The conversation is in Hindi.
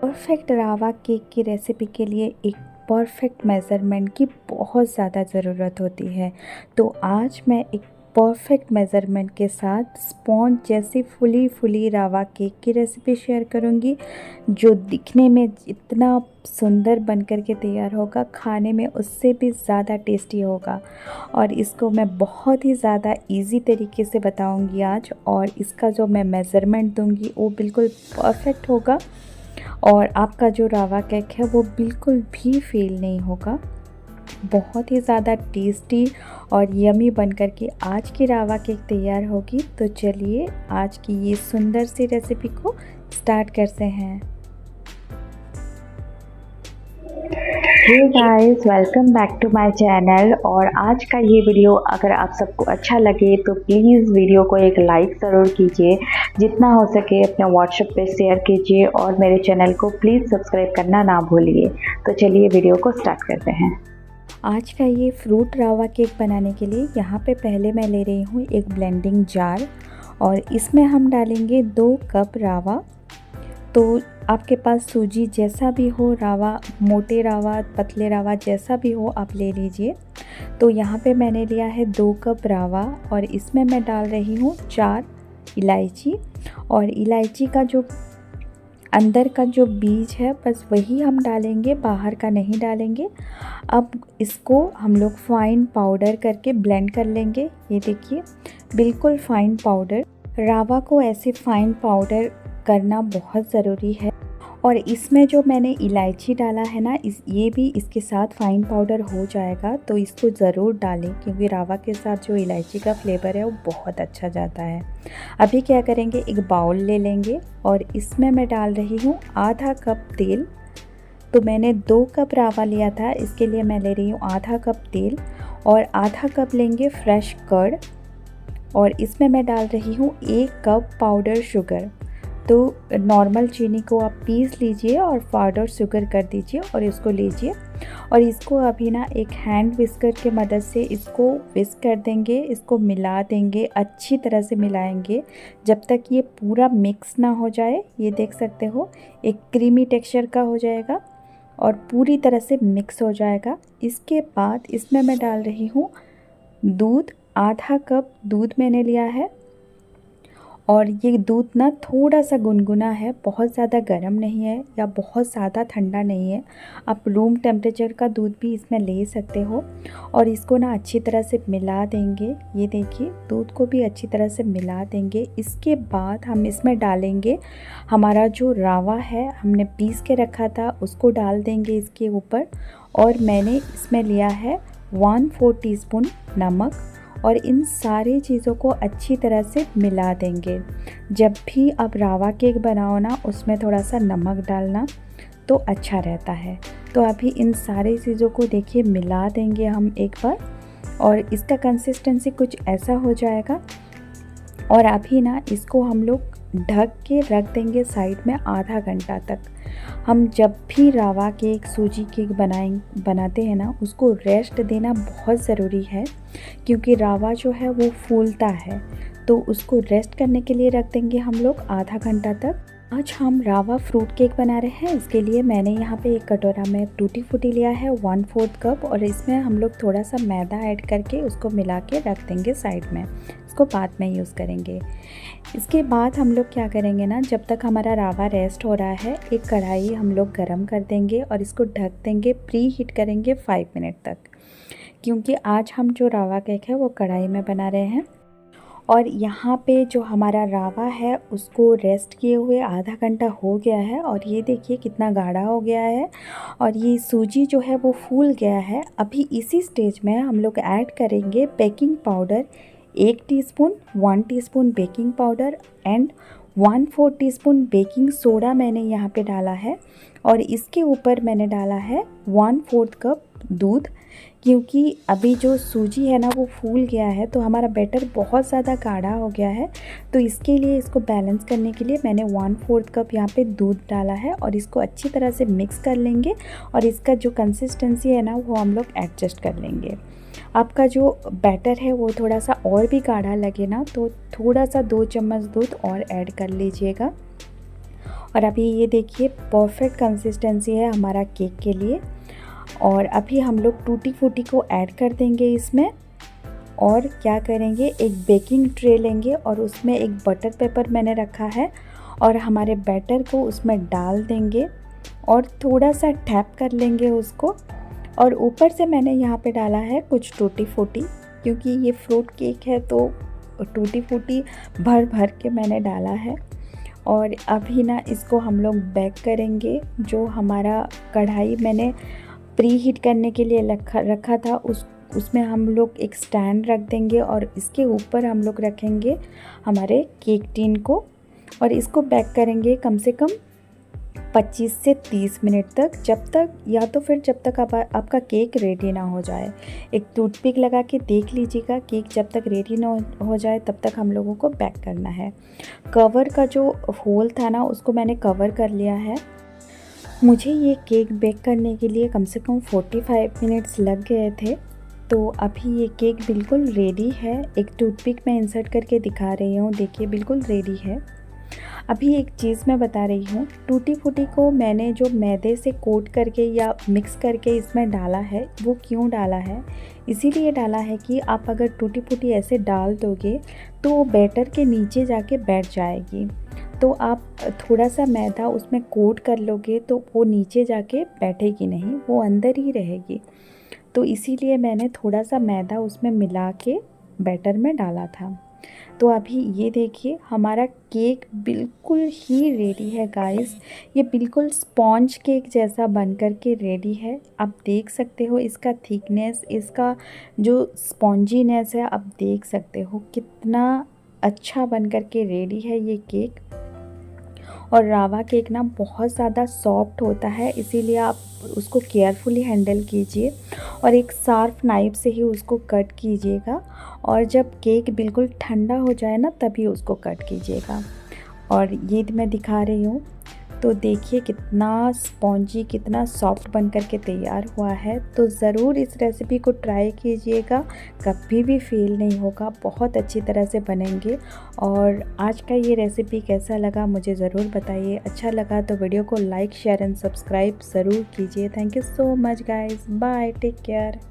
परफेक्ट रावा केक की रेसिपी के लिए एक परफेक्ट मेज़रमेंट की बहुत ज़्यादा ज़रूरत होती है। तो आज मैं एक परफेक्ट मेज़रमेंट के साथ स्पॉन्ज जैसी फुली फुली रावा केक की रेसिपी शेयर करूंगी, जो दिखने में इतना सुंदर बनकर के तैयार होगा, खाने में उससे भी ज़्यादा टेस्टी होगा। और इसको मैं बहुत ही ज़्यादा इजी तरीके से बताऊंगी आज, और इसका जो मैं मेज़रमेंट दूंगी वो बिल्कुल परफेक्ट होगा और आपका जो रावा केक है वो बिल्कुल भी फेल नहीं होगा। बहुत ही ज़्यादा टेस्टी और यमी बनकर के आज की रावा केक तैयार होगी। तो चलिए आज की ये सुंदर सी रेसिपी को स्टार्ट करते हैं। Hey guys, welcome back to my channel. और आज का ये वीडियो अगर आप सबको अच्छा लगे तो प्लीज़ वीडियो को एक लाइक ज़रूर कीजिए, जितना हो सके अपने व्हाट्सएप पे शेयर कीजिए और मेरे चैनल को प्लीज़ सब्सक्राइब करना ना भूलिए। तो चलिए वीडियो को स्टार्ट करते हैं। आज का ये फ्रूट रावा केक बनाने के लिए यहाँ पे पहले मैं ले रही हूँ एक ब्लेंडिंग जार, और इसमें हम डालेंगे 2 कप रावा। तो आपके पास सूजी जैसा भी हो, रावा मोटे रावा पतले रावा जैसा भी हो आप ले लीजिए। तो यहाँ पे मैंने लिया है 2 कप रावा, और इसमें मैं डाल रही हूँ 4 इलायची। और इलायची का जो अंदर का जो बीज है बस वही हम डालेंगे, बाहर का नहीं डालेंगे। अब इसको हम लोग फाइन पाउडर करके ब्लेंड कर लेंगे। ये देखिए बिल्कुल फाइन पाउडर। रावा को ऐसे फाइन पाउडर करना बहुत ज़रूरी है। और इसमें जो मैंने इलायची डाला है ना, ये भी इसके साथ फाइन पाउडर हो जाएगा। तो इसको ज़रूर डालें, क्योंकि रावा के साथ जो इलायची का फ्लेवर है वो बहुत अच्छा जाता है। अभी क्या करेंगे, एक बाउल ले लेंगे और इसमें मैं डाल रही हूँ आधा कप तेल। तो मैंने 2 कप रावा लिया था, इसके लिए मैं ले रही हूँ आधा कप तेल। और आधा कप लेंगे फ्रेश कर्ड, और इसमें मैं डाल रही हूँ 1 कप पाउडर शुगर। तो नॉर्मल चीनी को आप पीस लीजिए और पाउडर शुगर कर दीजिए और इसको लीजिए। और इसको अभी ना एक हैंड विस्कर के मदद से इसको विस्क कर देंगे, इसको मिला देंगे, अच्छी तरह से मिलाएंगे जब तक ये पूरा मिक्स ना हो जाए। ये देख सकते हो एक क्रीमी टेक्सचर का हो जाएगा और पूरी तरह से मिक्स हो जाएगा। इसके बाद इसमें मैं डाल रही हूँ दूध। आधा कप दूध मैंने लिया है, और ये दूध ना थोड़ा सा गुनगुना है, बहुत ज़्यादा गर्म नहीं है या बहुत ज़्यादा ठंडा नहीं है। आप रूम टेम्परेचर का दूध भी इसमें ले सकते हो। और इसको ना अच्छी तरह से मिला देंगे। ये देखिए दूध को भी अच्छी तरह से मिला देंगे। इसके बाद हम इसमें डालेंगे हमारा जो रावा है, हमने पीस के रखा था, उसको डाल देंगे इसके ऊपर। और मैंने इसमें लिया है 1/4 टीस्पून नमक, और इन सारी चीज़ों को अच्छी तरह से मिला देंगे। जब भी आप रावा केक बनाओ ना, उसमें थोड़ा सा नमक डालना तो अच्छा रहता है। तो अभी इन सारी चीज़ों को देखिए मिला देंगे हम एक बार, और इसका कंसिस्टेंसी कुछ ऐसा हो जाएगा। और अभी ना इसको हम लोग ढक के रख देंगे साइड में आधा घंटा तक। हम जब भी रावा केक, सूजी केक बनाते हैं ना, उसको रेस्ट देना बहुत ज़रूरी है, क्योंकि रावा जो है वो फूलता है। तो उसको रेस्ट करने के लिए रख देंगे हम लोग आधा घंटा तक। आज हम रावा फ्रूट केक बना रहे हैं। इसके लिए मैंने यहाँ पे एक कटोरा में टूटी फूटी लिया है 1/4 कप, और इसमें हम लोग थोड़ा सा मैदा ऐड करके उसको मिला के रख देंगे साइड में। इसको बाद में यूज़ करेंगे। इसके बाद हम लोग क्या करेंगे ना, जब तक हमारा रावा रेस्ट हो रहा है, एक कढ़ाई हम लोग गरम कर देंगे और इसको ढक देंगे, प्री हीट करेंगे 5 मिनट तक, क्योंकि आज हम जो रावा केक है वो कढ़ाई में बना रहे हैं। और यहाँ पे जो हमारा रावा है उसको रेस्ट किए हुए आधा घंटा हो गया है, और ये देखिए कितना गाढ़ा हो गया है, और ये सूजी जो है वो फूल गया है। अभी इसी स्टेज में हम लोग ऐड करेंगे baking powder 1 teaspoon, 1 teaspoon baking powder and 1/4 teaspoon baking soda मैंने यहाँ पे डाला है। और इसके ऊपर मैंने डाला है 1/4 कप दूध, क्योंकि अभी जो सूजी है ना वो फूल गया है, तो हमारा बैटर बहुत ज़्यादा गाढ़ा हो गया है। तो इसके लिए, इसको बैलेंस करने के लिए मैंने 1/4 कप यहाँ पे दूध डाला है, और इसको अच्छी तरह से मिक्स कर लेंगे। और इसका जो कंसिस्टेंसी है ना वो हम लोग एडजस्ट कर लेंगे। आपका जो बैटर है वो थोड़ा सा और भी गाढ़ा लगे ना, तो थोड़ा सा 2 चम्मच दूध और ऐड कर लीजिएगा। और अभी ये देखिए परफेक्ट कंसिस्टेंसी है हमारा केक के लिए। और अभी हम लोग टूटी फ्रूटी को ऐड कर देंगे इसमें। और क्या करेंगे, एक बेकिंग ट्रे लेंगे और उसमें एक बटर पेपर मैंने रखा है और हमारे बैटर को उसमें डाल देंगे और थोड़ा सा टैप कर लेंगे उसको। और ऊपर से मैंने यहाँ पे डाला है कुछ टूटी फ्रूटी, क्योंकि ये फ्रूट केक है तो टूटी फ्रूटी भर भर के मैंने डाला है। और अभी ना इसको हम लोग बेक करेंगे। जो हमारा कढ़ाई मैंने प्री हीट करने के लिए रखा था उसमें हम लोग एक स्टैंड रख देंगे और इसके ऊपर हम लोग रखेंगे हमारे केक टिन को और इसको बेक करेंगे कम से कम 25 से 30 मिनट तक, जब तक आपका केक रेडी ना हो जाए। एक टूथपिक लगा के देख लीजिएगा, केक जब तक रेडी ना हो जाए तब तक हम लोगों को बेक करना है। कवर का जो होल था ना उसको मैंने कवर कर लिया है। मुझे ये केक बेक करने के लिए कम से कम 45 मिनट्स लग गए थे। तो अभी ये केक बिल्कुल रेडी है। एक टूथपिक में इंसर्ट करके दिखा रही हूँ, देखिए बिल्कुल रेडी है। अभी एक चीज़ मैं बता रही हूँ, टूटी फ्रूटी को मैंने जो मैदे से कोट करके या मिक्स करके इसमें डाला है, वो क्यों डाला है, इसीलिए डाला है कि आप अगर टूटी फ्रूटी ऐसे डाल दोगे तो वो बैटर के नीचे जाके बैठ जाएगी। तो आप थोड़ा सा मैदा उसमें कोट कर लोगे तो वो नीचे जाके बैठेगी नहीं, वो अंदर ही रहेगी। तो इसीलिए मैंने थोड़ा सा मैदा उसमें मिला के बैटर में डाला था। तो अभी ये देखिए हमारा केक बिल्कुल ही रेडी है गाइस। ये बिल्कुल स्पॉन्ज केक जैसा बन कर के रेडी है। आप देख सकते हो इसका थिकनेस, इसका जो स्पॉन्जीनेस है, आप देख सकते हो कितना अच्छा बन कर के रेडी है ये केक। और रावा केक ना बहुत ज़्यादा सॉफ्ट होता है, इसीलिए आप उसको केयरफुली हैंडल कीजिए और एक शार्प नाइफ से ही उसको कट कीजिएगा। और जब केक बिल्कुल ठंडा हो जाए ना तभी उसको कट कीजिएगा। और ये मैं दिखा रही हूँ, तो देखिए कितना स्पॉन्जी, कितना सॉफ्ट बन कर के तैयार हुआ है। तो ज़रूर इस रेसिपी को ट्राई कीजिएगा, कभी भी फेल नहीं होगा, बहुत अच्छी तरह से बनेंगे। और आज का ये रेसिपी कैसा लगा मुझे ज़रूर बताइए। अच्छा लगा तो वीडियो को लाइक, शेयर एंड सब्सक्राइब ज़रूर कीजिए। Thank you so much guys, bye, take care.